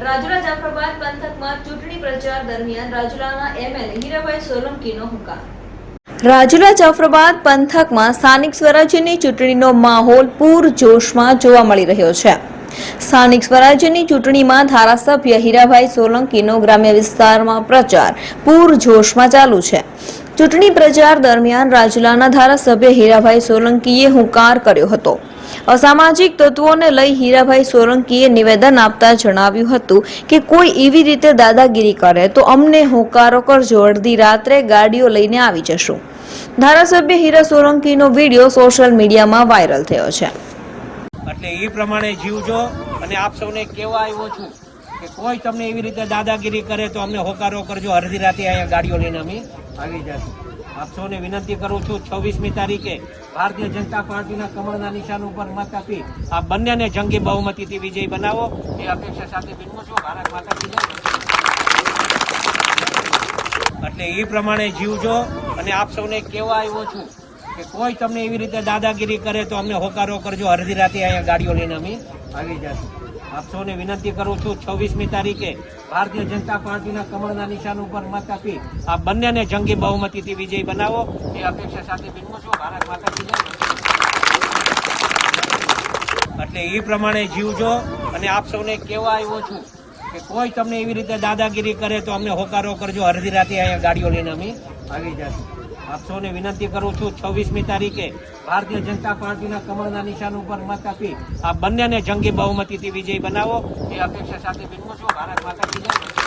રાજુલા જાફરાબાદ પંથકમાં ચૂંટણી પ્રચાર દરમિયાન રાજુલાના એમએલએ હીરાભાઈ સોલંકીનો હુંકાર। રાજુલા જાફરાબાદ પંથકમાં સ્થાનિક સ્વરાજ્યની ચૂંટણીનો માહોલ પૂરજોશમાં જોવા મળી રહ્યો છે। સ્થાનિક સ્વરાજ્યની ચૂંટણીમાં ધારાસભ્ય હીરાભાઈ સોલંકીનો ગ્રામ્ય વિસ્તારમાં પ્રચાર પૂરજોશમાં ચાલુ છે। ચૂંટણી પ્રચાર દરમિયાન રાજુલાના ધારાસભ્ય હીરાભાઈ સોલંકીએ હુંકાર કર્યો હતો। અસામાજિક તત્વોને લઈ હીરાભાઈ સોલંકીએ નિવેદન આપતા જણાવ્યું હતું કે કોઈ એવી રીતે દાદાગીરી કરે તો અમને હોકારો કરજો, અડધી રાત્રે ગાડીઓ લઈને આવી જશું। ધારાસભ્ય હીરા સોલંકીનો વિડીયો સોશિયલ મીડિયામાં વાયરલ થયો છે। એટલે એ પ્રમાણે જીવજો અને આપ સૌને કહેવા આવ્યો છું કે કોઈ તમને એવી રીતે દાદાગીરી કરે તો અમને હોકારો કરજો, અડધી રાતે અહીંયા ગાડીઓ લઈને અમે આવી જશું। આપ સૌને વિનંતી કરું છું 26મી તારીખે ભારતીય જનતા પાર્ટીના કમળના નિશાન ઉપર મત આપી આ બંનેને જંગી બહુમતીથી વિજય બનાવો એ અપેક્ષા સાથે વિનમું છું। ભારત માતા કી જય। એટલે એ પ્રમાણે જીવજો અને આપ સૌને કહેવા આવ્યો છું કે કોઈ તમને એવી રીતે દાદાગીરી કરે તો અમને હોકારો કરજો, અડધી રાતે અહીંયા ગાડીઓ લઈને અમે આવી જશું। આપ સૌને વિનંતી કરું છું 26મી તારીખે ભારતીય જનતા પાર્ટીના કમળના નિશાન ઉપર મત આપી આ બંનેને જંગી બહુમતીથી વિજય બનાવો એ અપેક્ષા સાથે વિનમું છું। ભારત માતા કી જય। એટલે એ પ્રમાણે જીવજો અને આપ સૌને કહેવા આવ્યો છું કે કોઈ તમને એવી રીતે દાદાગીરી કરે તો અમને હોકારો કરજો, અડધી રાતે અહીંયા ગાડીઓ લઈને અમે આવી જશું। આપ સૌને વિનંતી કરું છું 26મી તારીખે ભારતીય જનતા પાર્ટીના કમળના નિશાન ઉપર મત આપી આ બંનેને જંગી બહુમતીથી વિજય બનાવો એ અપેક્ષા સાથે વિનમું છું। ભારત માતા કી જય।